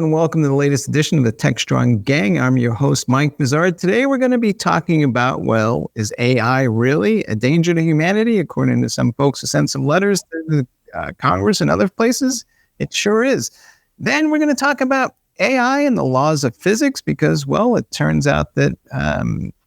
and welcome to the latest edition of the Techstrong Gang. I'm your host, Mike Bizarre. Today we're going to be talking about, well, is AI really a danger to humanity? According to some folks who sent some letters to the Congress and other places, it sure is. Then we're going to talk about AI and the laws of physics because, well, it turns out that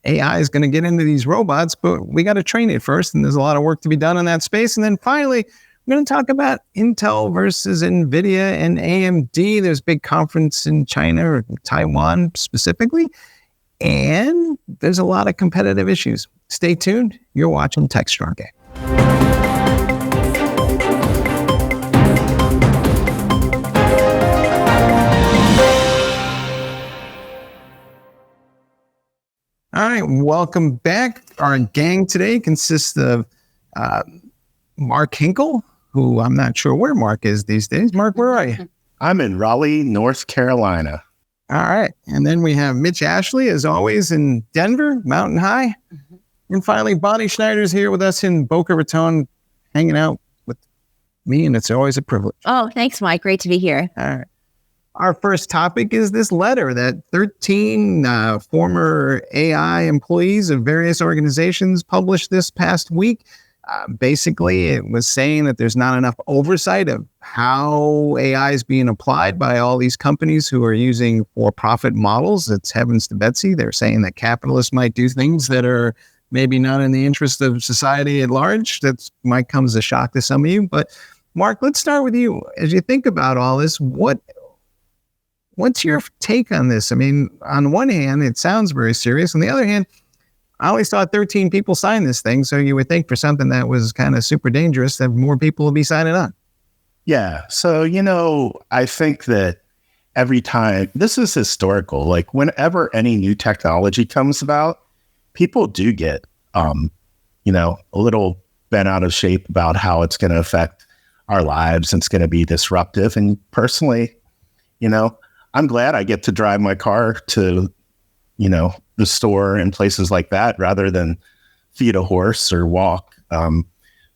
AI is going to get into these robots, but we got to train it first, and there's a lot of work to be done in that space. And then finally, we're going to talk about Intel versus NVIDIA and AMD. There's a big conference in China or Taiwan specifically, and there's a lot of competitive issues. Stay tuned. You're watching Techstrong Gang. All right, welcome back. Our gang today consists of Mark Hinkle, who I'm not sure where Mark is these days. Mark, where are you? I'm in Raleigh, North Carolina. All right. And then we have Mitch Ashley, as always, in Denver, Mountain High. Mm-hmm. And finally, Bonnie Schneider's here with us in Boca Raton, hanging out with me, and it's always a privilege. Oh, thanks, Mike. Great to be here. All right. Our first topic is this letter that 13 former AI employees of various organizations published this past week. Basically, it was saying that there's not enough oversight of how AI is being applied by all these companies who are using for-profit models. It's heavens to Betsy. They're saying that capitalists might do things that are maybe not in the interest of society at large. That might come as a shock to some of you. But Mark, let's start with you. As you think about all this, what's your take on this? I mean, on one hand, it sounds very serious. On the other hand, I always thought 13 people signed this thing, so you would think for something that was kind of super dangerous that more people would be signing on. Yeah. So, I think that every time, this is historical, like whenever any new technology comes about, people do get, a little bent out of shape about how it's going to affect our lives and it's going to be disruptive. And personally, I'm glad I get to drive my car to, the store and places like that rather than feed a horse or walk.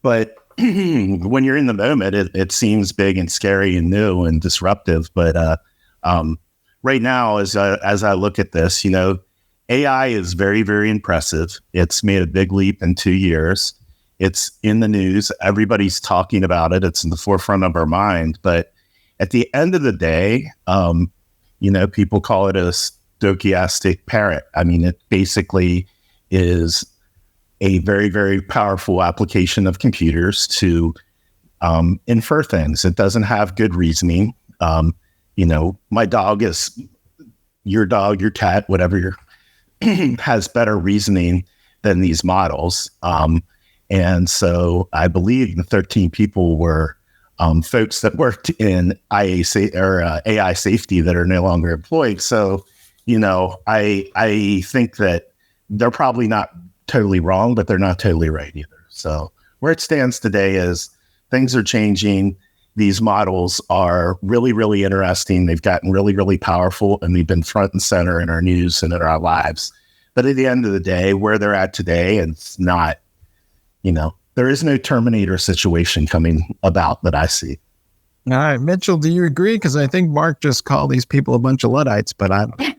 But when you're in the moment, it seems big and scary and new and disruptive. But right now, as I look at this, AI is very, very impressive. It's made a big leap in 2 years. It's in the news. Everybody's talking about it. It's in the forefront of our mind. But at the end of the day, people call it a stochastic parrot. I mean, it basically is a very, very powerful application of computers to infer things. It doesn't have good reasoning. My dog is your dog, your cat, whatever has better reasoning than these models. And so I believe the 13 people were folks that worked in AI safety that are no longer employed. So, I think that they're probably not totally wrong, but they're not totally right either. So where it stands today is things are changing. These models are really, really interesting. They've gotten really, really powerful, and they've been front and center in our news and in our lives. But at the end of the day, where they're at today, it's not, there is no Terminator situation coming about that I see. All right, Mitchell, do you agree? Because I think Mark just called these people a bunch of Luddites, but I don't.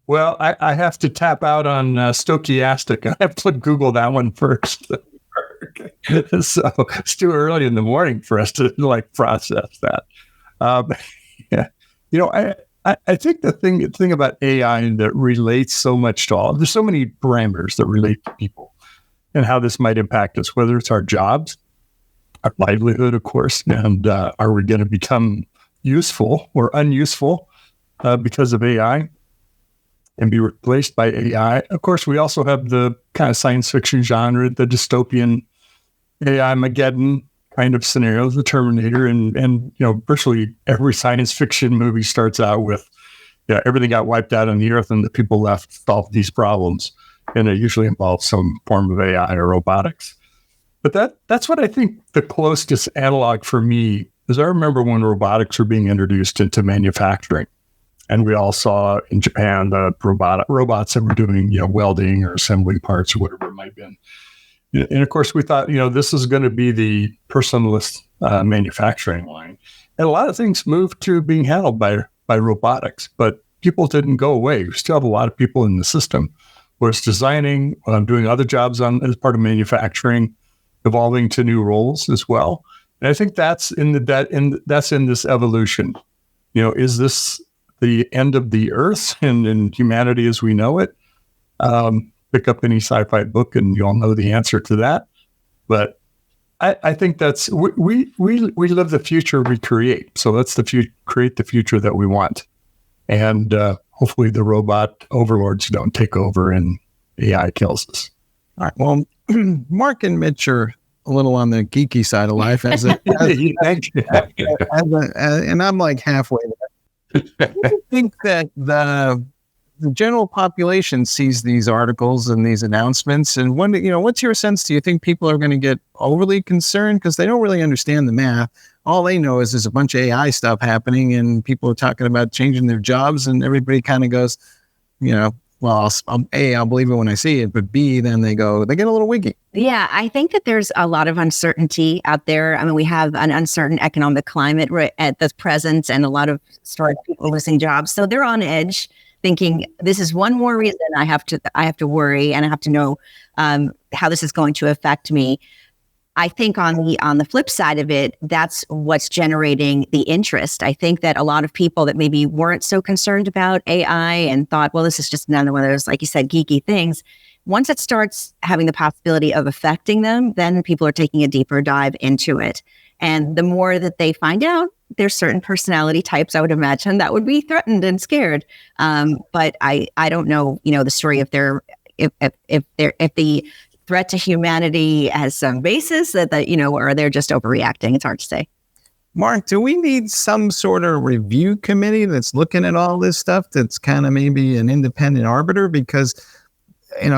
Well, I have to tap out on stochastic. I have to Google that one first. So it's too early in the morning for us to process that. I think the thing about AI that relates so much to there's so many parameters that relate to people and how this might impact us, whether it's our jobs, our livelihood, of course, and are we going to become useful or unuseful because of AI and be replaced by AI? Of course, we also have the kind of science fiction genre, the dystopian AI-mageddon kind of scenarios, the Terminator, and virtually every science fiction movie starts out with, everything got wiped out on the earth and the people left solved these problems, and it usually involves some form of AI or robotics. But that's what I think the closest analog for me is. I remember when robotics were being introduced into manufacturing, and we all saw in Japan the robots that were doing welding or assembling parts or whatever it might have been. And of course, we thought this is going to be the personalist manufacturing line. And a lot of things moved to being handled by robotics, but people didn't go away. We still have a lot of people in the system where it's designing, doing other jobs as part of manufacturing, evolving to new roles as well. And I think that's in this evolution. Is this the end of the earth and humanity as we know it? Pick up any sci-fi book and you all know the answer to that. But I think that's we live the future we create. So let's create the future that we want. And hopefully the robot overlords don't take over and AI kills us. All right. Well, Mark and Mitch are a little on the geeky side of life, and I'm like halfway there. I think that the general population sees these articles and these announcements, and what's your sense? Do you think people are going to get overly concerned because they don't really understand the math? All they know is there's a bunch of AI stuff happening, and people are talking about changing their jobs, and everybody kind of goes, well, I'll believe it when I see it, but B, then they get a little wiggy. Yeah, I think that there's a lot of uncertainty out there. I mean, we have an uncertain economic climate at the present and a lot of stories of people losing jobs. So they're on edge thinking this is one more reason I have to worry and I have to know how this is going to affect me. I think on the flip side of it, that's what's generating the interest. I think that a lot of people that maybe weren't so concerned about AI and thought, well, this is just another one of those, like you said, geeky things. Once it starts having the possibility of affecting them, then people are taking a deeper dive into it. And the more that they find out, there's certain personality types, I would imagine, that would be threatened and scared. But I don't know, the story if the threat to humanity has some basis that or they're just overreacting. It's hard to say. Mark, do we need some sort of review committee that's looking at all this stuff that's kind of maybe an independent arbiter? Because,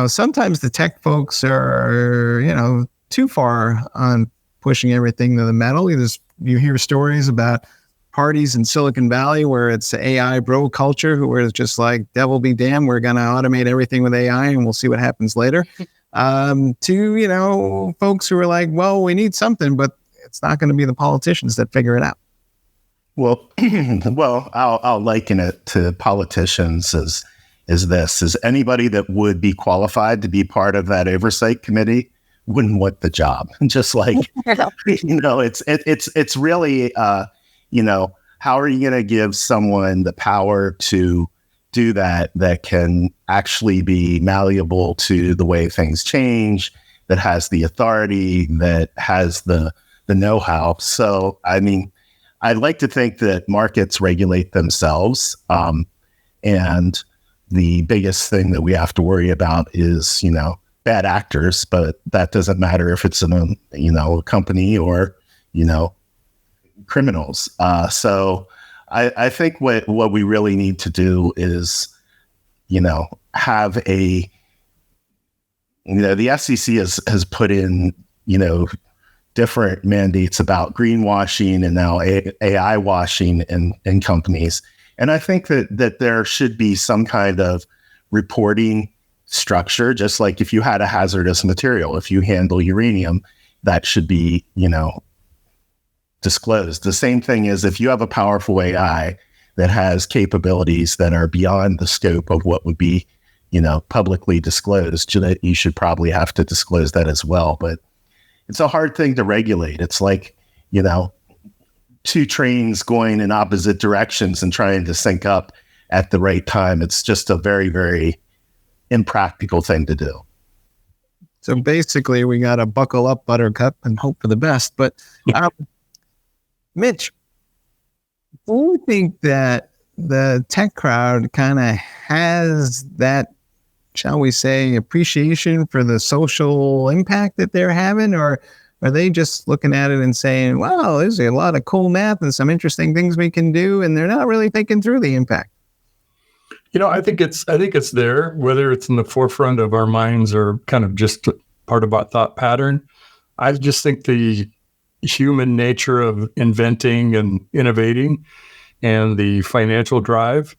sometimes the tech folks are, too far on pushing everything to the metal. You hear stories about parties in Silicon Valley where it's AI bro culture, where it's just like, devil be damned, we're going to automate everything with AI and we'll see what happens later. To, folks who are like, well, we need something, but it's not going to be the politicians that figure it out. Well, I'll liken it to politicians is anybody that would be qualified to be part of that oversight committee wouldn't want the job. Just like, it's really, how are you going to give someone the power to do that can actually be malleable to the way things change, that has the authority, that has the know-how. So, I mean, I'd like to think that markets regulate themselves. And the biggest thing that we have to worry about is, bad actors, but that doesn't matter if it's a company or, criminals. So I think what we really need to do is, have the SEC has put in, different mandates about greenwashing and now AI washing in companies. And I think that there should be some kind of reporting structure, just like if you had a hazardous material, if you handle uranium, that should be, disclosed. The same thing is if you have a powerful AI that has capabilities that are beyond the scope of what would be, publicly disclosed, that you should probably have to disclose that as well. But it's a hard thing to regulate. It's like, two trains going in opposite directions and trying to sync up at the right time. It's just a very, very impractical thing to do. So basically, we got to buckle up, Buttercup, and hope for the best. But Mitch, do you think that the tech crowd kind of has that, shall we say, appreciation for the social impact that they're having? Or are they just looking at it and saying, wow, there's a lot of cool math and some interesting things we can do, and they're not really thinking through the impact? I think it's there, whether it's in the forefront of our minds or kind of just part of our thought pattern. I just think the human nature of inventing and innovating and the financial drive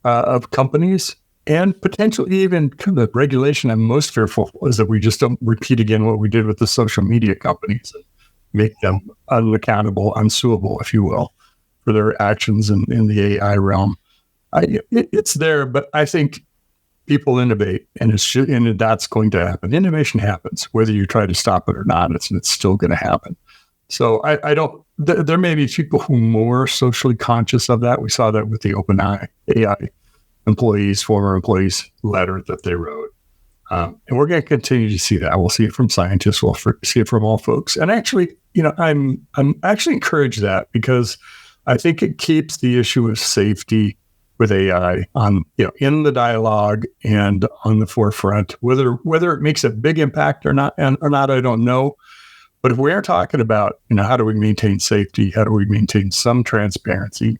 of companies and potentially even the regulation I'm most fearful is that we just don't repeat again what we did with the social media companies and make them unaccountable, unsuable, if you will. for their actions in the AI realm. It's there, but I think people innovate, and that's going to happen. Innovation happens, whether you try to stop it or not. It's still going to happen. So I don't. There may be people who are more socially conscious of that. We saw that with the OpenAI AI former employees letter that they wrote, and we're going to continue to see that. We'll see it from scientists. We'll see it from all folks. And actually, I'm actually encouraged that, because I think it keeps the issue of safety with AI on, in the dialogue and on the forefront. Whether it makes a big impact or not, I don't know. But if we are talking about, how do we maintain safety? How do we maintain some transparency,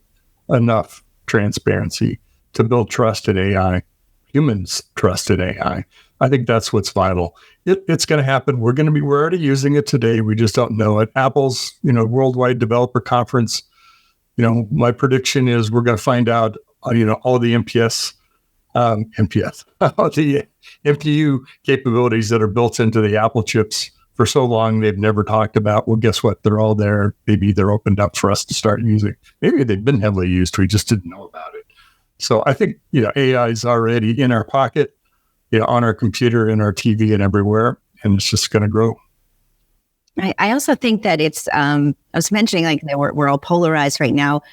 enough transparency to build trust in AI, humans' trust in AI? I think that's what's vital. It's going to happen. We're already using it today. We just don't know it. Apple's, Worldwide Developer Conference, my prediction is we're going to find out, all the all the MPU capabilities that are built into the Apple chips for so long they've never talked about. Well, guess what? They're all there. Maybe they're opened up for us to start using. Maybe they've been heavily used. We just didn't know about it. So I think, AI is already in our pocket, on our computer, in our TV, and everywhere, and it's just going to grow. I also think that it's, I was mentioning that we're all polarized right now.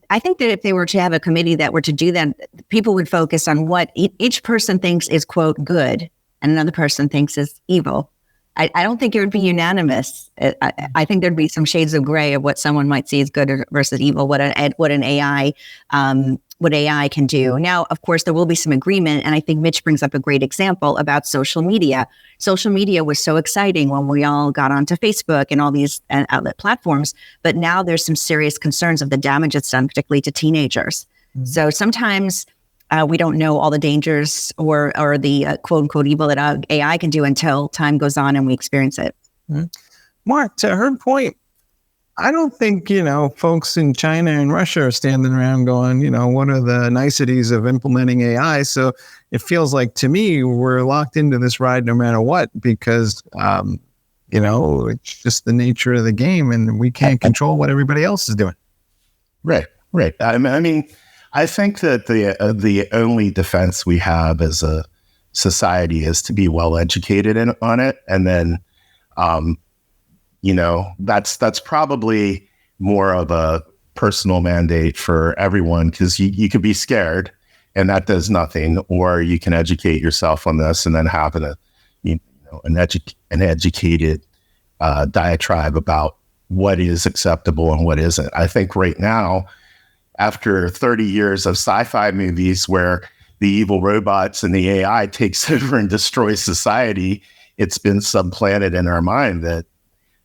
I think that if they were to have a committee that were to do that, people would focus on what each person thinks is, quote, good, and another person thinks is evil. I don't think it would be unanimous. I think there'd be some shades of gray of what someone might see as good versus evil, what an AI can do. Now, of course, there will be some agreement, and I think Mitch brings up a great example about social media. Social media was so exciting when we all got onto Facebook and all these outlet platforms, but now there's some serious concerns of the damage it's done, particularly to teenagers. Mm-hmm. So sometimes we don't know all the dangers or the quote unquote evil that AI can do until time goes on and we experience it. Mm-hmm. Mark, to her point, I don't think, folks in China and Russia are standing around going, what are the niceties of implementing AI? So it feels like, to me, we're locked into this ride no matter what, because, it's just the nature of the game, and we can't control what everybody else is doing. Right. I mean, I think that the only defense we have as a society is to be well educated on it, and then, that's probably more of a personal mandate for everyone, because you could be scared and that does nothing, or you can educate yourself on this and then have an educated diatribe about what is acceptable and what isn't. I think right now, after 30 years of sci-fi movies where the evil robots and the AI takes over and destroys society, it's been supplanted in our mind that,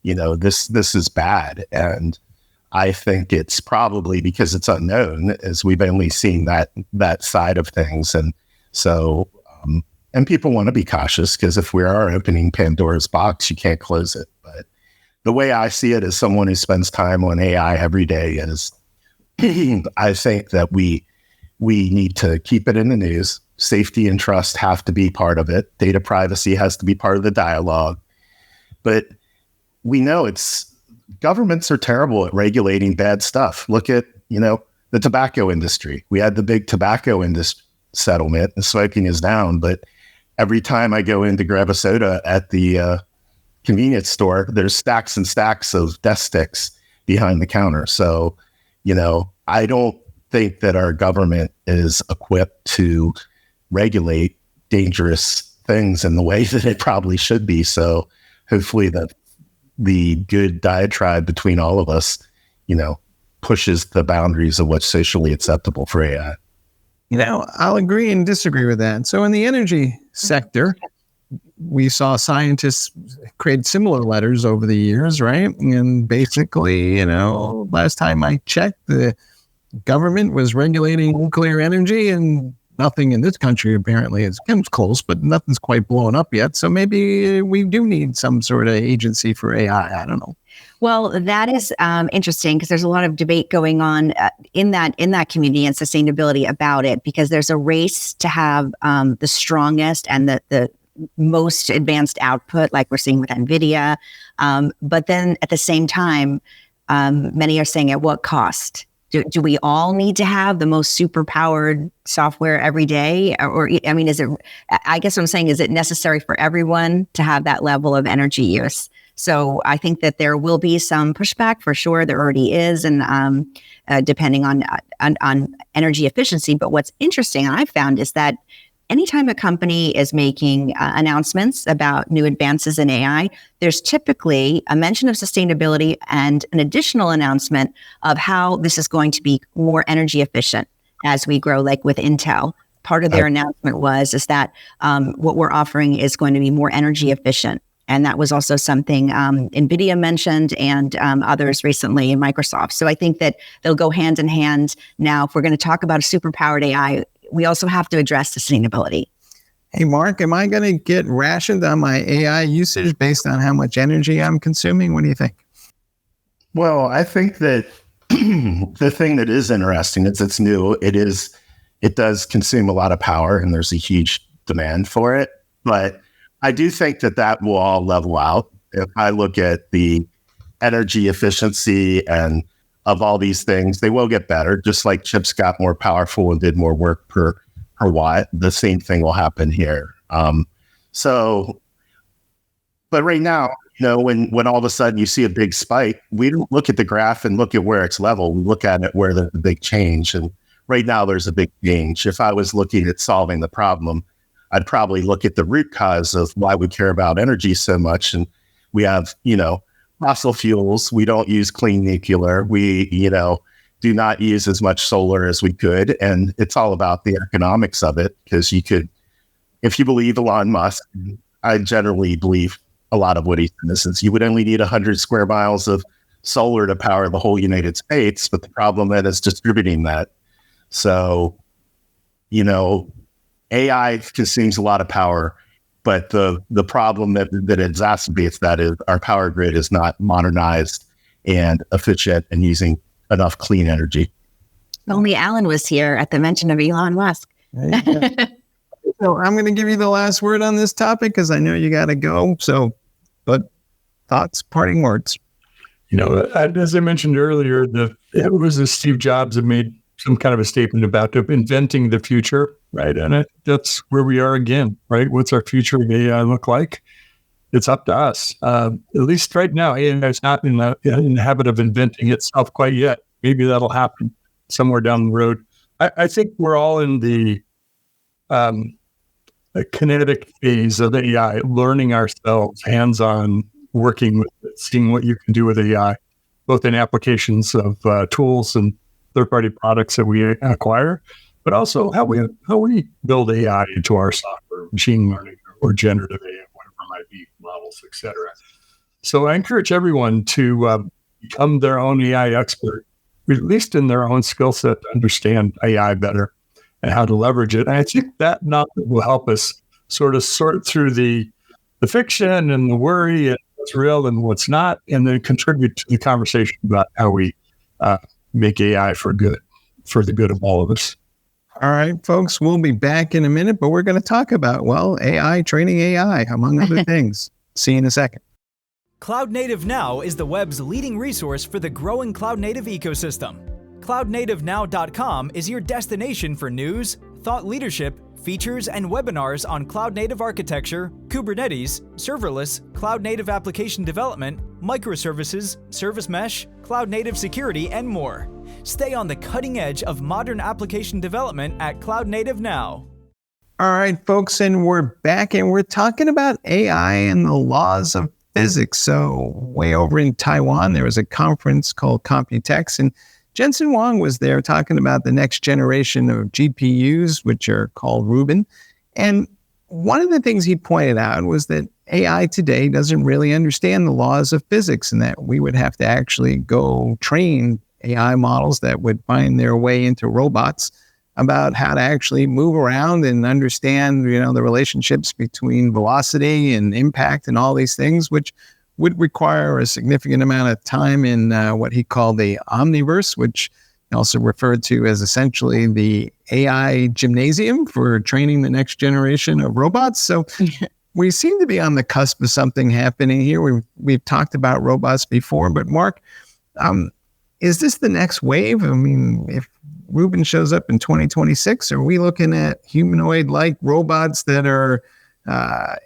this is bad. And I think it's probably because it's unknown, as we've only seen that side of things. And so, and people want to be cautious, because if we are opening Pandora's box, you can't close it. But the way I see it as someone who spends time on AI every day is, I think that we need to keep it in the news. Safety and trust have to be part of it. Data privacy has to be part of the dialogue. But we know governments are terrible at regulating bad stuff. Look at, the tobacco industry. We had the big tobacco industry settlement, and smoking is down. But every time I go in to grab a soda at the convenience store, there's stacks and stacks of death sticks behind the counter. So, I don't think that our government is equipped to regulate dangerous things in the way that it probably should be. So hopefully the good diatribe between all of us, pushes the boundaries of what's socially acceptable for AI. I'll agree and disagree with that. So in the energy sector, we saw scientists create similar letters over the years, right? And basically, last time I checked, the government was regulating nuclear energy, and nothing in this country apparently is close, but nothing's quite blown up yet. So maybe we do need some sort of agency for AI. I don't know. Well, that is interesting, because there's a lot of debate going on in that community and sustainability about it, because there's a race to have the strongest and the most advanced output, like we're seeing with NVIDIA. But then at the same time, Many are saying, at what cost? Do we all need to have the most super powered software every day? Or, I mean, I guess what I'm saying, is it necessary for everyone to have that level of energy use? So I think that there will be some pushback for sure. There already is, and depending on energy efficiency. But what's interesting, I've found, is that anytime a company is making announcements about new advances in AI, there's typically a mention of sustainability and an additional announcement of how this is going to be more energy efficient as we grow, like with Intel. Part of their announcement is that what we're offering is going to be more energy efficient. And that was also something NVIDIA mentioned, and others recently in Microsoft. So I think that they'll go hand in hand. Now, if we're going to talk about a superpowered AI, we also have to address sustainability. Hey, Mark, am I going to get rationed on my AI usage based on how much energy I'm consuming? What do you think? Well, I think that the thing that is interesting is it's new. It does consume a lot of power, and there's a huge demand for it. But I do think that will all level out. If I look at the energy efficiency and of all these things, they will get better. Just like chips got more powerful and did more work per watt, the same thing will happen here. But right now, when all of a sudden you see a big spike, we don't look at the graph and look at where it's level. We look at it where there's a big change. And right now there's a big change. If I was looking at solving the problem, I'd probably look at the root cause of why we care about energy so much. And we have, fossil fuels. We don't use clean nuclear. We, do not use as much solar as we could. And it's all about the economics of it, because if you believe Elon Musk, I generally believe a lot of what he says, you would only need 100 square miles of solar to power the whole United States. But the problem then is distributing that. So, AI consumes a lot of power. But the problem that exacerbates that is our power grid is not modernized and efficient and using enough clean energy. Only Alan was here at the mention of Elon Musk. So I'm going to give you the last word on this topic, because I know you got to go. But thoughts, parting words. As I mentioned earlier, it was Steve Jobs that made some kind of a statement about inventing the future, right? And that's where we are again, right? What's our future of AI look like? It's up to us. At least right now, AI is not in the habit of inventing itself quite yet. Maybe that'll happen somewhere down the road. I think we're all in the kinetic phase of AI, learning ourselves, hands-on, working with it, seeing what you can do with AI, both in applications of tools and third-party products that we acquire, but also how we build AI into our software, machine learning, or generative AI, whatever it might be, models, etc. So I encourage everyone to become their own AI expert, at least in their own skill set, to understand AI better and how to leverage it. And I think that knowledge will help us sort of sort through the fiction and the worry and what's real and what's not, and then contribute to the conversation about how we make AI for the good of all of us. All right, folks, we'll be back in a minute, but we're going to talk about, AI, training AI, among other things. See you in a second. Cloud Native Now is the web's leading resource for the growing cloud native ecosystem. CloudNativeNow.com is your destination for news, thought leadership, features, and webinars on cloud native architecture, Kubernetes, serverless, cloud native application development, microservices, service mesh, cloud native security, and more. Stay on the cutting edge of modern application development at Cloud Native Now. All right, folks, and we're back, and we're talking about AI and the laws of physics. So way over in Taiwan, there was a conference called Computex, and Jensen Huang was there talking about the next generation of GPUs, which are called Rubin. And one of the things he pointed out was that AI today doesn't really understand the laws of physics, and that we would have to actually go train AI models that would find their way into robots about how to actually move around and understand, the relationships between velocity and impact and all these things, which would require a significant amount of time in what he called the omniverse, which he also referred to as essentially the AI gymnasium for training the next generation of robots. So we seem to be on the cusp of something happening here. We've talked about robots before, but Mark, Is this the next wave? I mean, if Ruben shows up in 2026, are we looking at humanoid-like robots that are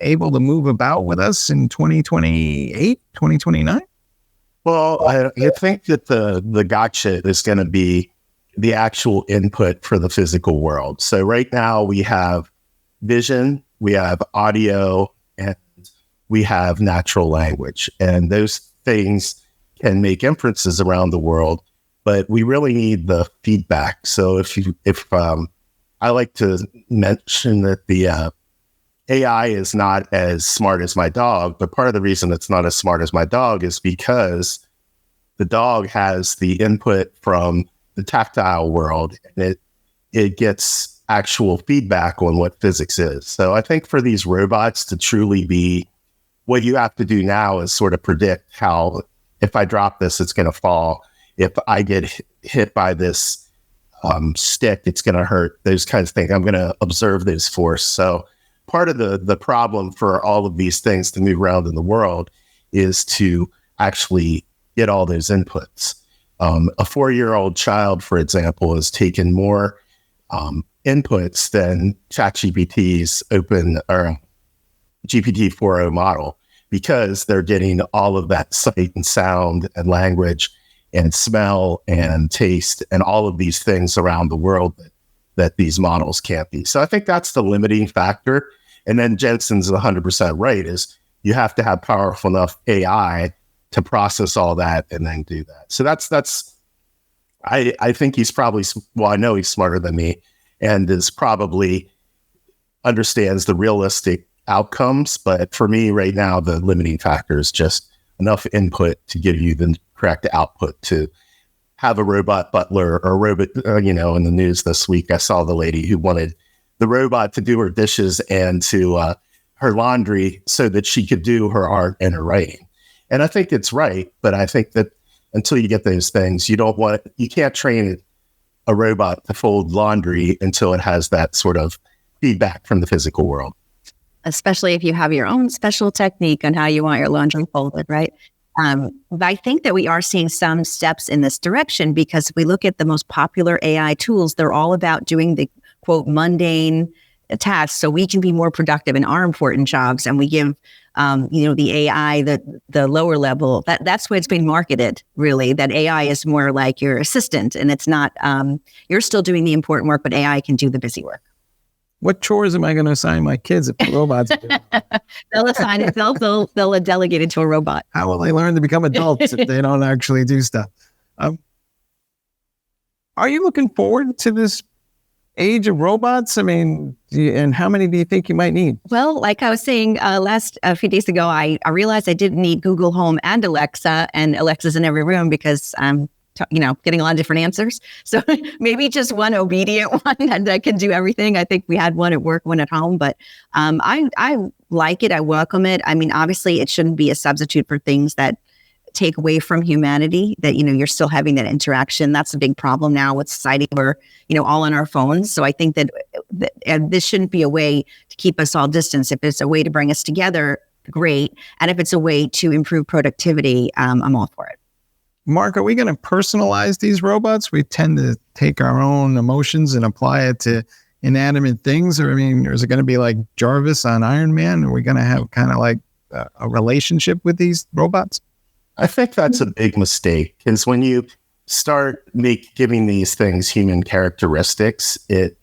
able to move about with us in 2028, 2029? Well, I think that the gotcha is going to be the actual input for the physical world. So right now we have vision, we have audio, and we have natural language. And those things can make inferences around the world, but we really need the feedback. So if I like to mention that the AI is not as smart as my dog, but part of the reason it's not as smart as my dog is because the dog has the input from the tactile world, and it gets actual feedback on what physics is. So I think for these robots to truly be, what you have to do now is sort of predict how, if I drop this, it's going to fall. If I get hit by this stick, it's going to hurt. Those kinds of things. I'm going to observe those force. So part of the problem for all of these things to move around in the world is to actually get all those inputs. A 4-year-old child, for example, has taken more inputs than ChatGPT's open or GPT 4.0 model, because they're getting all of that sight and sound and language and smell and taste and all of these things around the world that these models can't be. So I think that's the limiting factor. And then Jensen's 100% right, is you have to have powerful enough AI to process all that and then do that. So I think he's probably, I know he's smarter than me, and is probably understands the realistic outcomes. But for me right now, the limiting factor is just enough input to give you the correct output to have a robot butler or a robot, in the news this week, I saw the lady who wanted the robot to do her dishes and to her laundry so that she could do her art and her writing. And I think it's right, but I think that until you get those things, you can't train a robot to fold laundry until it has that sort of feedback from the physical world. Especially if you have your own special technique on how you want your laundry folded, right? But I think that we are seeing some steps in this direction, because if we look at the most popular AI tools, they're all about doing the, quote, mundane tasks so we can be more productive in our important jobs. And we give, the AI, the lower level, that's what it's being marketed, really, that AI is more like your assistant, and it's not, you're still doing the important work, but AI can do the busy work. What chores am I going to assign my kids if the robots do? They'll assign it. They'll delegate it to a robot. How will they learn to become adults if they don't actually do stuff? Are you looking forward to this age of robots? I mean, and how many do you think you might need? Well, like I was saying a few days ago, I realized I didn't need Google Home and Alexa's in every room, because I'm getting a lot of different answers. So maybe just one obedient one that can do everything. I think we had one at work, one at home, but I like it. I welcome it. I mean, obviously it shouldn't be a substitute for things that take away from humanity, that, you're still having that interaction. That's a big problem now with society. We're, all on our phones. So I think that this shouldn't be a way to keep us all distance. If it's a way to bring us together, great. And if it's a way to improve productivity, I'm all for it. Mark, are we going to personalize these robots? We tend to take our own emotions and apply it to inanimate things. Or, is it going to be like Jarvis on Iron Man? Are we going to have kind of like a relationship with these robots? I think that's a big mistake, because when you start giving these things human characteristics, it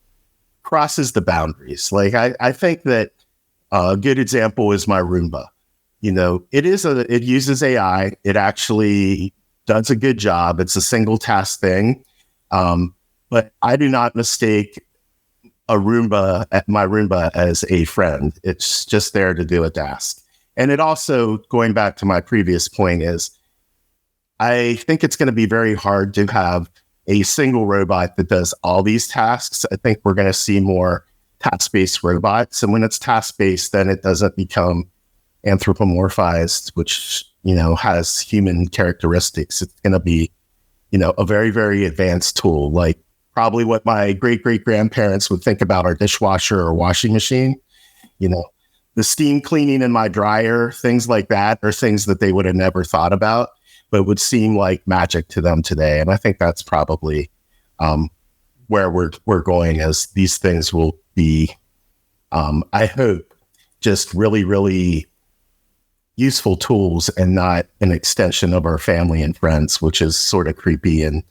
crosses the boundaries. Like I think that a good example is my Roomba. It uses AI. It actually does a good job. It's a single task thing. But I do not mistake my Roomba as a friend. It's just there to do a task. And it also, going back to my previous point, is I think it's going to be very hard to have a single robot that does all these tasks. I think we're going to see more task-based robots. And when it's task-based, then it doesn't become anthropomorphized, which, has human characteristics. It's going to be, a very, very advanced tool, like probably what my great-great-grandparents would think about our dishwasher or washing machine. The steam cleaning in my dryer, things like that, are things that they would have never thought about. but would seem like magic to them today. And I think that's probably where we're going, as these things will be, I hope, just really, really useful tools and not an extension of our family and friends, which is sort of creepy and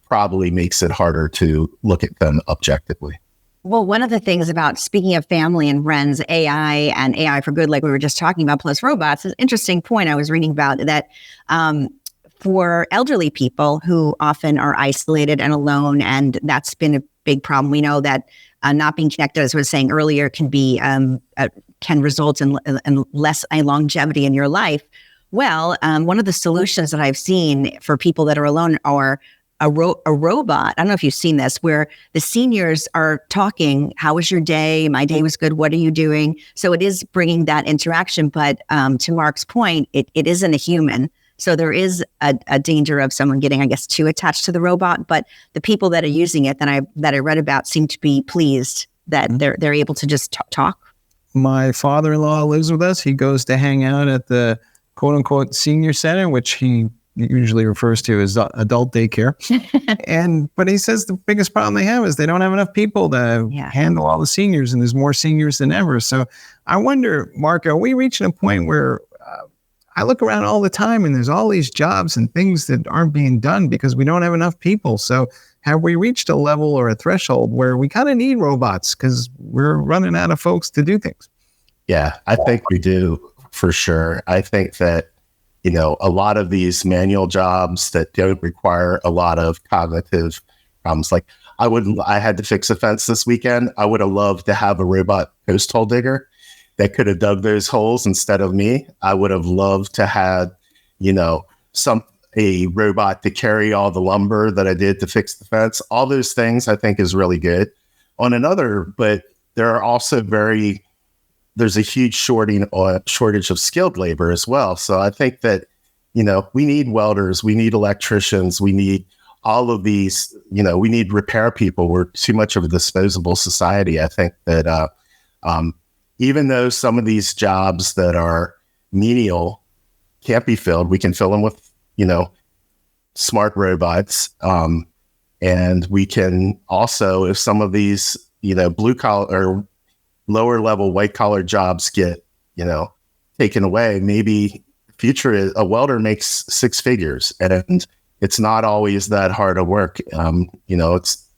probably makes it harder to look at them objectively. Well, one of the things about, speaking of family and friends, AI and AI for good, like we were just talking about, plus robots, is an interesting point I was reading about that for elderly people who often are isolated and alone, and that's been a big problem. We know that not being connected, as I was saying earlier, can result in less longevity in your life. Well, one of the solutions that I've seen for people that are alone are a robot. I don't know if you've seen this, where the seniors are talking, how was your day? My day was good. What are you doing? So it is bringing that interaction. But to Mark's point, it isn't a human. So there is a danger of someone getting, I guess, too attached to the robot. But the people that are using it that I read about seem to be pleased that they're able to just talk. My father-in-law lives with us. He goes to hang out at the quote-unquote senior center, which he usually refers to as adult daycare. But he says the biggest problem they have is they don't have enough people to handle all the seniors, and there's more seniors than ever. So I wonder, Mark, are we reaching a point where I look around all the time and there's all these jobs and things that aren't being done because we don't have enough people? So have we reached a level or a threshold where we kind of need robots because we're running out of folks to do things? Yeah, I think we do, for sure. I think that, a lot of these manual jobs that don't require a lot of cognitive problems, like I had to fix a fence this weekend. I would have loved to have a robot post hole digger that could have dug those holes instead of me. I would have loved to have, a robot to carry all the lumber that I did to fix the fence. All those things I think is really good. But there are also there's a huge shortage of skilled labor as well. So I think that, we need welders, we need electricians, we need all of these, we need repair people. We're too much of a disposable society. I think that even though some of these jobs that are menial can't be filled, we can fill them with, smart robots. And we can also, if some of these, blue collar or lower level white collar jobs get, taken away, maybe future is a welder makes six figures, and it's not always that hard of work. It's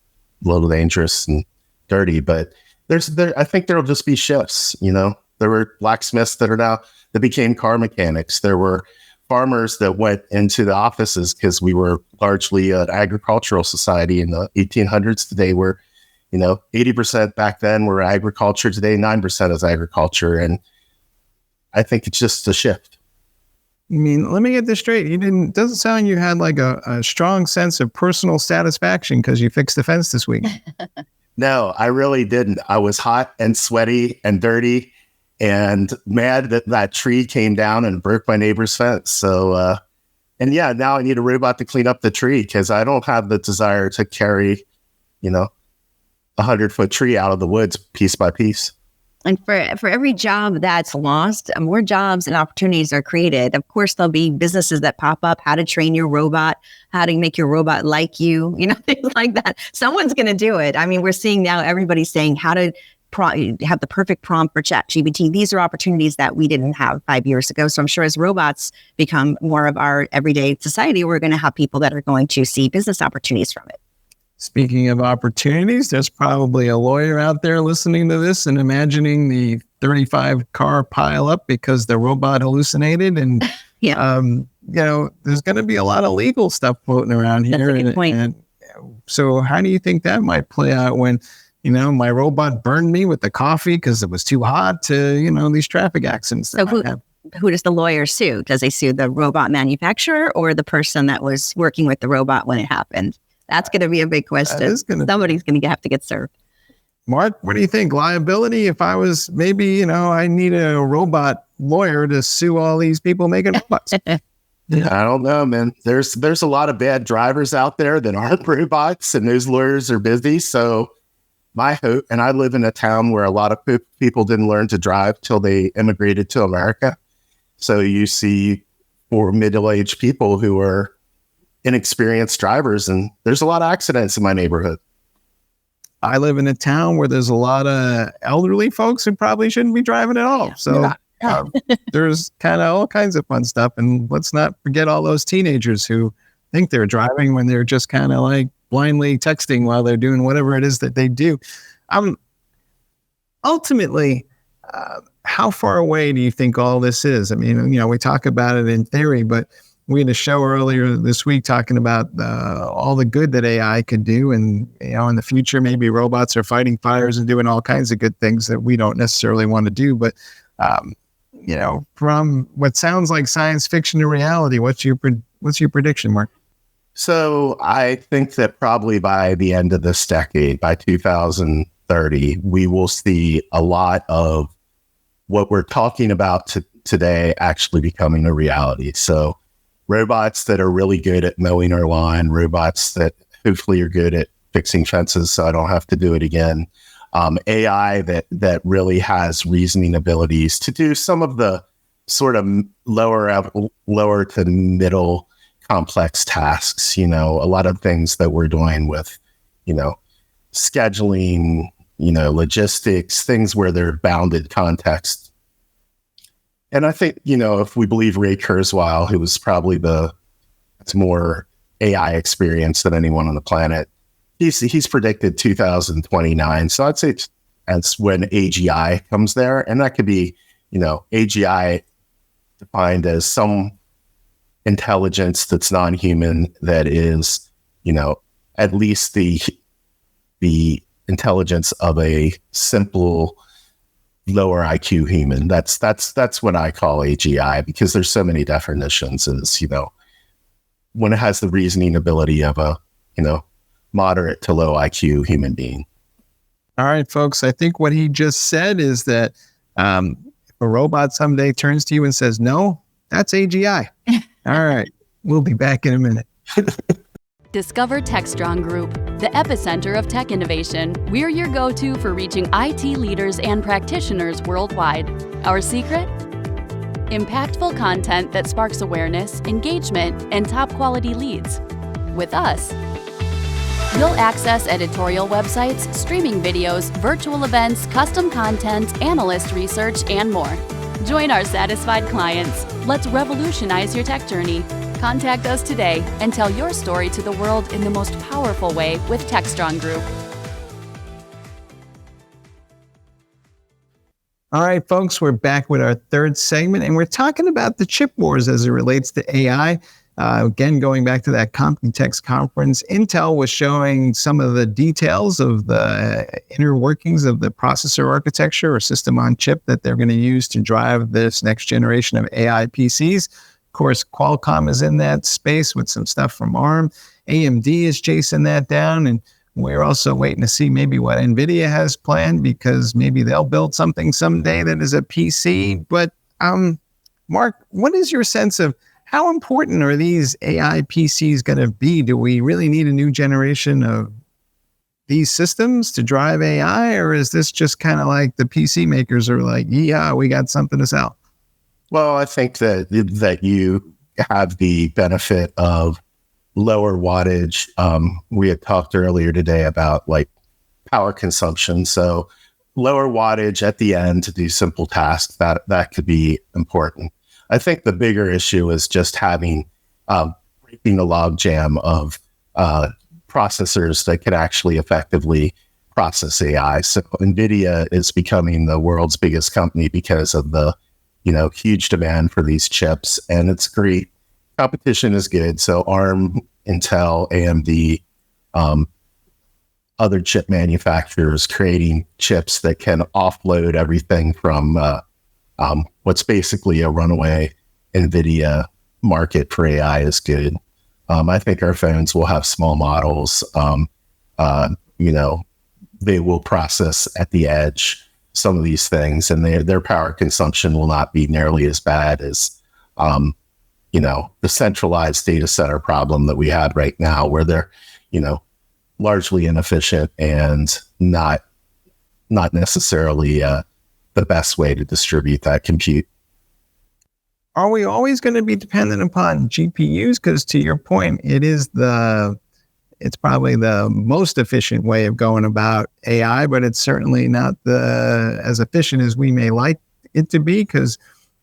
a little dangerous and dirty, but I think there'll just be shifts. There were blacksmiths that became car mechanics. There were farmers that went into the offices because we were largely an agricultural society in the 1800s. Today we're 80% back then were agriculture. Today, 9% is agriculture. And I think it's just a shift. I mean, let me get this straight. Doesn't sound you had like a strong sense of personal satisfaction because you fixed the fence this week. No, I really didn't. I was hot and sweaty and dirty and mad that tree came down and broke my neighbor's fence. So, now I need a robot to clean up the tree because I don't have the desire to carry, 100-foot tree out of the woods piece by piece. And for every job that's lost, more jobs and opportunities are created. Of course, there'll be businesses that pop up, how to train your robot, how to make your robot like you, things like that. Someone's going to do it. I mean, we're seeing now everybody's saying how to have the perfect prompt for ChatGPT. These are opportunities that we didn't have 5 years ago. So I'm sure as robots become more of our everyday society, we're going to have people that are going to see business opportunities from it. Speaking of opportunities, there's probably a lawyer out there listening to this and imagining the 35 car pile up because the robot hallucinated. And, there's going to be a lot of legal stuff floating around here. That's a good point. And so how do you think that might play out when, my robot burned me with the coffee because it was too hot to, these traffic accidents? So who does the lawyer sue? Does they sue the robot manufacturer or the person that was working with the robot when it happened? That's going to be a big question. Somebody's going to have to get served. Mark, what do you think? Liability? If I was maybe, I need a robot lawyer to sue all these people making robots. I don't know, man. There's a lot of bad drivers out there that aren't robots, and those lawyers are busy. So my hope, and I live in a town where a lot of people didn't learn to drive till they immigrated to America. So you see for middle-aged people who are inexperienced drivers, and there's a lot of accidents in my neighborhood. I live in a town where there's a lot of elderly folks who probably shouldn't be driving at all. So there's kind of all kinds of fun stuff. And let's not forget all those teenagers who think they're driving when they're just kind of like blindly texting while they're doing whatever it is that they do. Ultimately, how far away do you think all this is? I mean, we talk about it in theory, but we had a show earlier this week talking about all the good that AI could do. And, in the future, maybe robots are fighting fires and doing all kinds of good things that we don't necessarily want to do. But, from what sounds like science fiction to reality, what's your prediction, Mark? So I think that probably by the end of this decade, by 2030, we will see a lot of what we're talking about today actually becoming a reality. So robots that are really good at mowing our lawn, robots that hopefully are good at fixing fences so I don't have to do it again. AI that really has reasoning abilities to do some of the sort of lower to middle complex tasks, a lot of things that we're doing with, scheduling, logistics, things where they're bounded context. And I think, if we believe Ray Kurzweil, who was probably it's more AI experience than anyone on the planet, he's predicted 2029. So I'd say that's when AGI comes there. And that could be, AGI defined as some intelligence that's non-human, that is, at least the intelligence of a simple lower IQ human. That's what I call AGI, because there's so many definitions. Is when it has the reasoning ability of a moderate to low IQ human being. All right, folks. I think what he just said is that if a robot someday turns to you and says no, that's AGI. All right, we'll be back in a minute. Discover Techstrong Group, the epicenter of tech innovation. We're your go-to for reaching IT leaders and practitioners worldwide. Our secret? Impactful content that sparks awareness, engagement, and top-quality leads. With us, you'll access editorial websites, streaming videos, virtual events, custom content, analyst research, and more. Join our satisfied clients. Let's revolutionize your tech journey. Contact us today and tell your story to the world in the most powerful way with Techstrong Group. All right, folks, we're back with our third segment, and we're talking about the chip wars as it relates to AI. Again, going back to that Computex conference, Intel was showing some of the details of the inner workings of the processor architecture or system on chip that they're going to use to drive this next generation of AI PCs. Of course, Qualcomm is in that space with some stuff from ARM. AMD is chasing that down, and we're also waiting to see maybe what NVIDIA has planned, because maybe they'll build something someday that is a PC. But Mark, what is your sense of how important are these AI PCs going to be? Do we really need a new generation of these systems to drive AI, or is this just kind of like the PC makers are like, yeah, we got something to sell? Well, I think that you have the benefit of lower wattage. We had talked earlier today about like power consumption. So lower wattage at the end to do simple tasks, that could be important. I think the bigger issue is just having breaking the logjam of processors that can actually effectively process AI. So NVIDIA is becoming the world's biggest company because of the huge demand for these chips, and it's great. Competition is good. So ARM, Intel, AMD, other chip manufacturers creating chips that can offload everything from what's basically a runaway NVIDIA market for AI is good. I think our phones will have small models. They will process at the edge some of these things, and their power consumption will not be nearly as bad as, the centralized data center problem that we had right now, where they're, largely inefficient and not necessarily the best way to distribute that compute. are we always going to be dependent upon GPUs? Because to your point, it's probably the most efficient way of going about AI, but it's certainly not as efficient as we may like it to be, because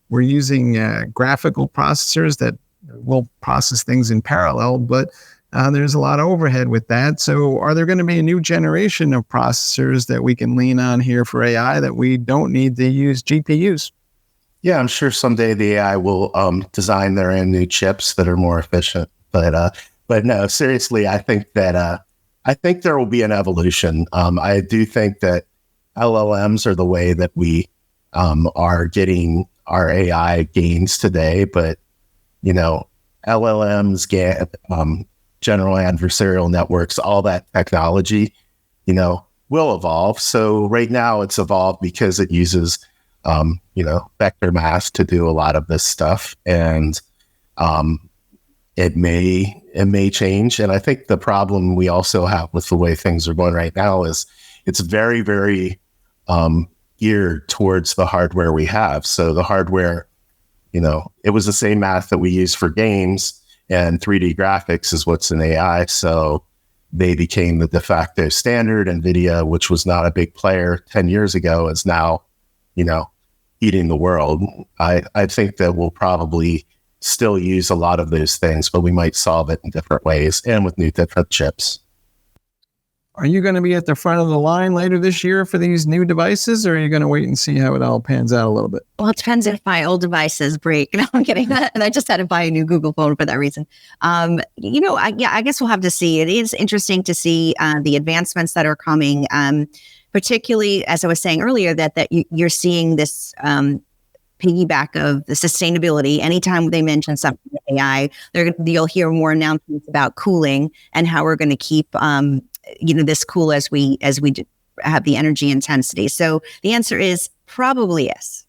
we're using graphical processors that will process things in parallel, but there's a lot of overhead with that. So are there going to be a new generation of processors that we can lean on here for AI that we don't need to use GPUs? Yeah, I'm sure someday the AI will design their own new chips that are more efficient. But no, seriously, I think that I think there will be an evolution. I do think that LLMs are the way that we are getting our AI gains today. But LLMs, general adversarial networks, all that technology, will evolve. So right now it's evolved because it uses vector math to do a lot of this stuff, and it may change. And I think the problem we also have with the way things are going right now is it's very, very geared towards the hardware we have. So the hardware, it was the same math that we use for games, and 3D graphics is what's in AI. So they became the de facto standard. NVIDIA, which was not a big player 10 years ago, is now eating the world. I think that we'll probably still use a lot of those things, but we might solve it in different ways and with new different chips. Are you going to be at the front of the line later this year for these new devices, or are you going to wait and see how it all pans out a little bit? Well, it depends if my old devices break. No, I'm kidding. And I just had to buy a new Google phone for that reason. I guess we'll have to see. It is interesting to see the advancements that are coming, particularly, as I was saying earlier, that you're seeing this piggyback of the sustainability. Anytime they mention something AI, you'll hear more announcements about cooling and how we're going to keep this cool as we have the energy intensity. So the answer is probably yes.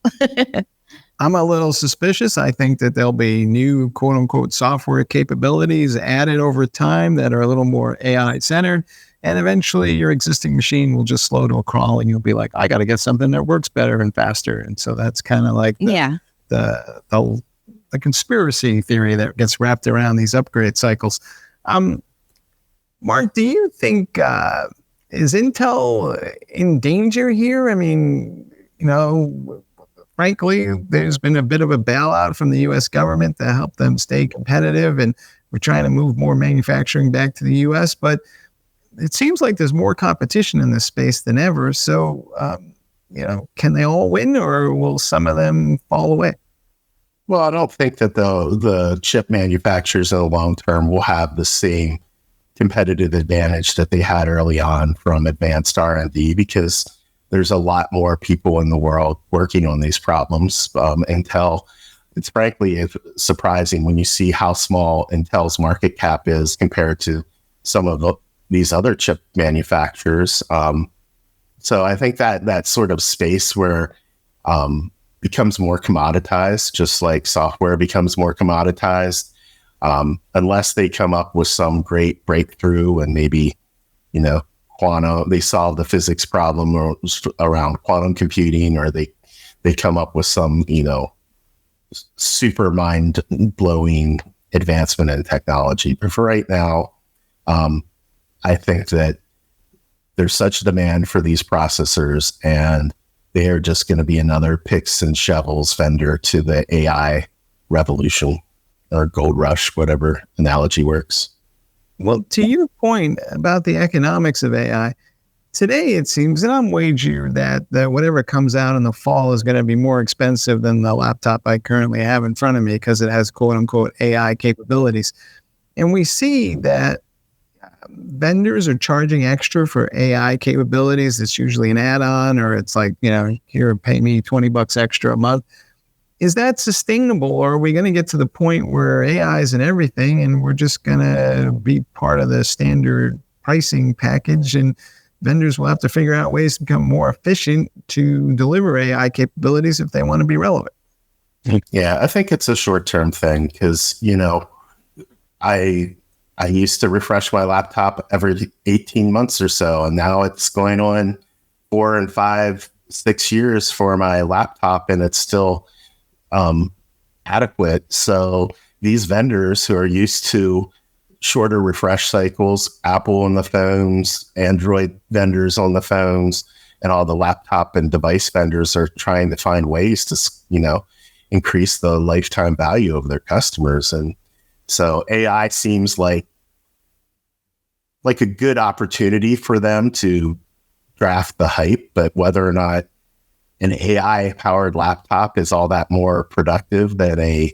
I'm a little suspicious. I think that there'll be new quote unquote software capabilities added over time that are a little more AI centered. And eventually your existing machine will just slow to a crawl and you'll be like, I got to get something that works better and faster. And so that's kind of like the conspiracy theory that gets wrapped around these upgrade cycles. Mark, do you think, is Intel in danger here? I mean, frankly, there's been a bit of a bailout from the U.S. government to help them stay competitive, and we're trying to move more manufacturing back to the U.S., but it seems like there's more competition in this space than ever. So, can they all win, or will some of them fall away? Well, I don't think that the chip manufacturers in the long term will have the same competitive advantage that they had early on from advanced R&D, because there's a lot more people in the world working on these problems. Intel, it's frankly surprising when you see how small Intel's market cap is compared to some of these other chip manufacturers. So I think that sort of space where becomes more commoditized, just like software becomes more commoditized, unless they come up with some great breakthrough and maybe, they solve the physics problem around quantum computing, or they come up with some, super mind-blowing advancement in technology. But for right now, I think that there's such demand for these processors, and they are just going to be another picks and shovels vendor to the AI revolution, or gold rush, whatever analogy works. Well, to your point about the economics of AI, today it seems, and I'm wagering that whatever comes out in the fall is going to be more expensive than the laptop I currently have in front of me, because it has quote unquote AI capabilities. And we see that vendors are charging extra for AI capabilities. It's usually an add-on, or it's like, here, pay me $20 extra a month. Is that sustainable, or are we going to get to the point where AI is in everything and we're just going to be part of the standard pricing package, and vendors will have to figure out ways to become more efficient to deliver AI capabilities if they want to be relevant? Yeah, I think it's a short-term thing, because, I used to refresh my laptop every 18 months or so, and now it's going on 4 and 5, 6 years for my laptop, and it's still adequate. So these vendors who are used to shorter refresh cycles, Apple on the phones, Android vendors on the phones, and all the laptop and device vendors are trying to find ways to, increase the lifetime value of their customers. And so AI seems like a good opportunity for them to draft the hype, but whether or not an AI powered laptop is all that more productive than a,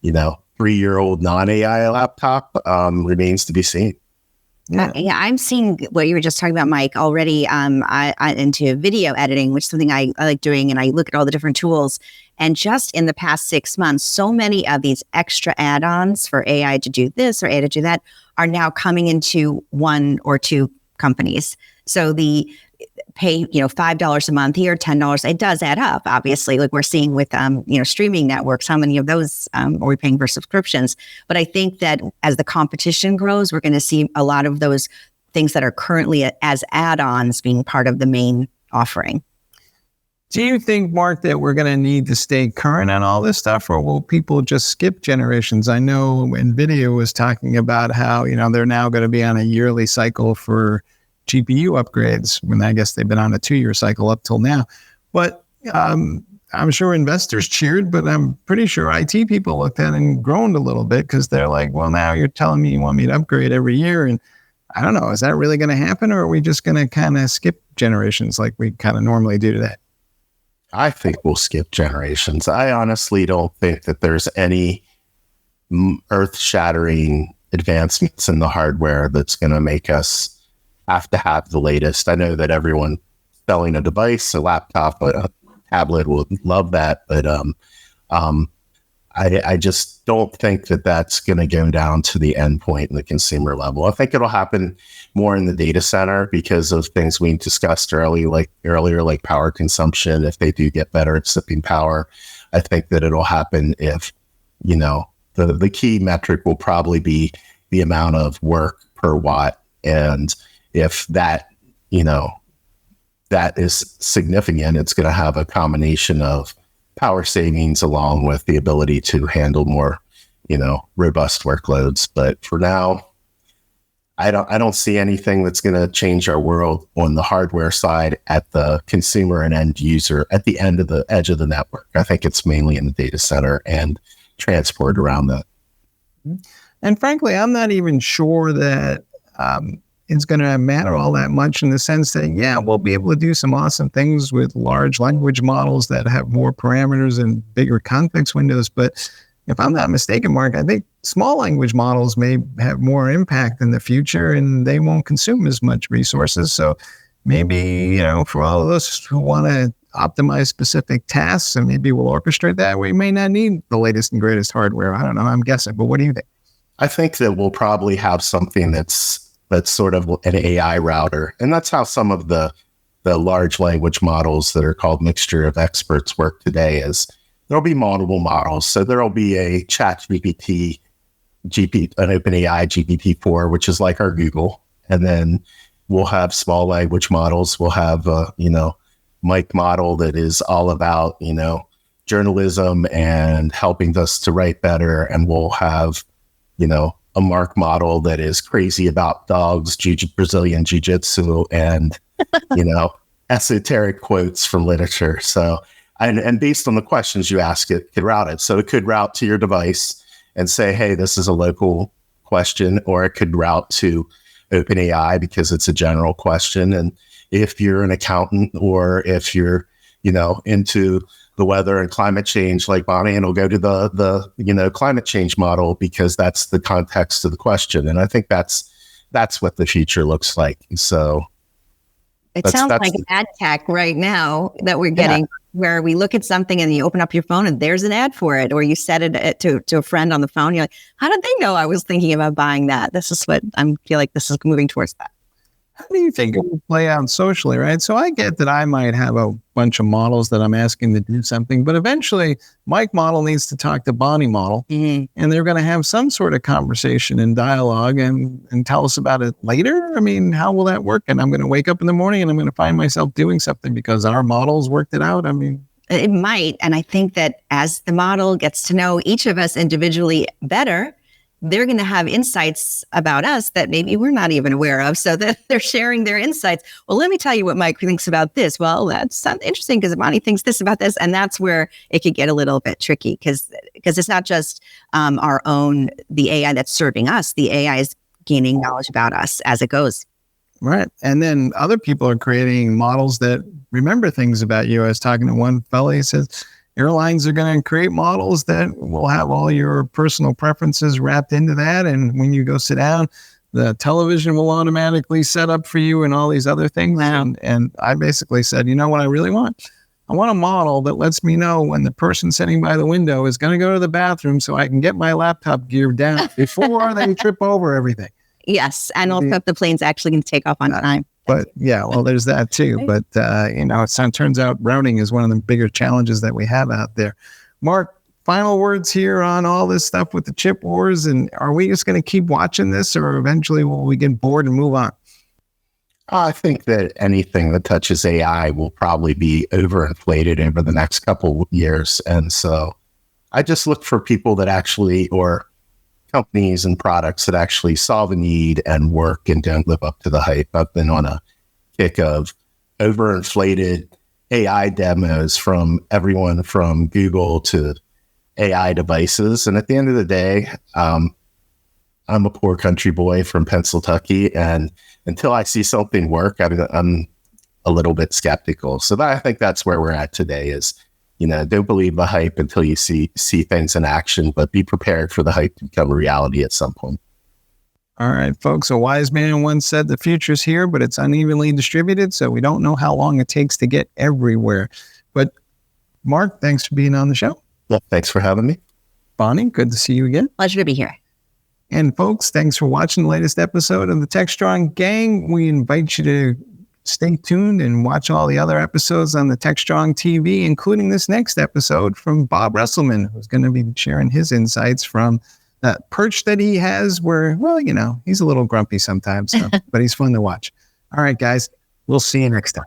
3-year-old non-AI laptop remains to be seen. Yeah, I'm seeing what you were just talking about, Mike, already into video editing, which is something I like doing. And I look at all the different tools. And just in the past 6 months, so many of these extra add-ons for AI to do this or AI to do that are now coming into one or two companies. So the pay, $5 a month here, $10, it does add up, obviously, like we're seeing with, streaming networks, how many of those are we paying for subscriptions? But I think that as the competition grows, we're going to see a lot of those things that are currently as add-ons being part of the main offering. Do you think, Mark, that we're going to need to stay current on all this stuff, or will people just skip generations? I know NVIDIA was talking about how, they're now going to be on a yearly cycle for GPU upgrades, when I guess they've been on a 2-year cycle up till now. But I'm sure investors cheered, but I'm pretty sure IT people looked at it and groaned a little bit because they're like, well, now you're telling me you want me to upgrade every year. And I don't know, is that really going to happen, or are we just going to kind of skip generations like we kind of normally do today? I think we'll skip generations. I honestly don't think that there's any earth-shattering advancements in the hardware that's going to make us have to have the latest. I know that everyone selling a device, a laptop, a tablet would love that, but I just don't think that that's going to go down to the endpoint in the consumer level. I think it'll happen more in the data center because of things we discussed earlier, like power consumption. If they do get better at sipping power, I think that it'll happen if, the key metric will probably be the amount of work per watt. And if that, that is significant, it's going to have a combination of power savings along with the ability to handle more, robust workloads. But for now, I don't see anything that's going to change our world on the hardware side at the consumer and end user at the end of the edge of the network. I think it's mainly in the data center and transport around that. And frankly, I'm not even sure that it's going to matter all that much in the sense that, we'll be able to do some awesome things with large language models that have more parameters and bigger context windows. But if I'm not mistaken, Mark, I think small language models may have more impact in the future and they won't consume as much resources. So maybe, for all of us who want to optimize specific tasks, and maybe we'll orchestrate that, we may not need the latest and greatest hardware. I don't know. I'm guessing. But what do you think? I think that we'll probably have something that's sort of an AI router. And that's how some of the large language models that are called mixture of experts work today. Is there'll be multiple models. So there'll be a ChatGPT, an OpenAI GPT-4, which is like our Google. And then we'll have small language models. We'll have Mike model that is all about, journalism and helping us to write better. And we'll have, a Mark model that is crazy about dogs, Brazilian jiu-jitsu, and, esoteric quotes from literature. So, and based on the questions you ask, it could route it. So it could route to your device and say, hey, this is a local question, or it could route to OpenAI because it's a general question. And if you're an accountant or if you're, into the weather and climate change like Bonnie, and it'll go to the climate change model because that's the context of the question. And I think that's what the future looks like. So it sounds like ad tech right now that we're getting, where we look at something and you open up your phone and there's an ad for it, or you said it to a friend on the phone. You're like, how did they know I was thinking about buying that? This is what I feel like this is moving towards that. How do you think it will play out socially, right? So I get that I might have a bunch of models that I'm asking to do something, but eventually Mike model needs to talk to Bonnie model, and they're going to have some sort of conversation and dialogue and tell us about it later. I mean, how will that work? And I'm going to wake up in the morning and I'm going to find myself doing something because our models worked it out. I mean, It might. And I think that as the model gets to know each of us individually better, they're going to have insights about us that maybe we're not even aware of, so that they're sharing their insights. Well, let me tell you what Mike thinks about this. Well, that's interesting because Bonnie thinks this about this. And that's where it could get a little bit tricky because it's not just the AI that's serving us. The AI is gaining knowledge about us as it goes. Right. And then other people are creating models that remember things about you. I was talking to one fella, he says, airlines are going to create models that will have all your personal preferences wrapped into that. And when you go sit down, the television will automatically set up for you and all these other things. Wow. And I basically said, you know what I really want? I want a model that lets me know when the person sitting by the window is going to go to the bathroom so I can get my laptop gear down before they trip over everything. Yes. And also if the plane's actually going to take off on time. But yeah, well, there's that too. But, it turns out routing is one of the bigger challenges that we have out there. Mark, final words here on all this stuff with the chip wars. And are we just going to keep watching this, or eventually will we get bored and move on? I think that anything that touches AI will probably be overinflated over the next couple of years. And so I just look for people that actually, or companies and products that actually solve a need and work and don't live up to the hype. I've been on a kick of overinflated AI demos from everyone from Google to AI devices. And at the end of the day, I'm a poor country boy from Pennsylvania, and until I see something work, I'm a little bit skeptical. So I think that's where we're at today is, don't believe the hype until you see things in action, but be prepared for the hype to become a reality at some point. All right, folks. A wise man once said the future's here, but it's unevenly distributed, so we don't know how long it takes to get everywhere. But Mark, thanks for being on the show. Well, thanks for having me. Bonnie, good to see you again. Pleasure to be here. And folks, thanks for watching the latest episode of the Techstrong Gang. We invite you to stay tuned and watch all the other episodes on the Techstrong TV, including this next episode from Bob Russellman, who's going to be sharing his insights from that perch that he has where, he's a little grumpy sometimes, but he's fun to watch. All right, guys, we'll see you next time.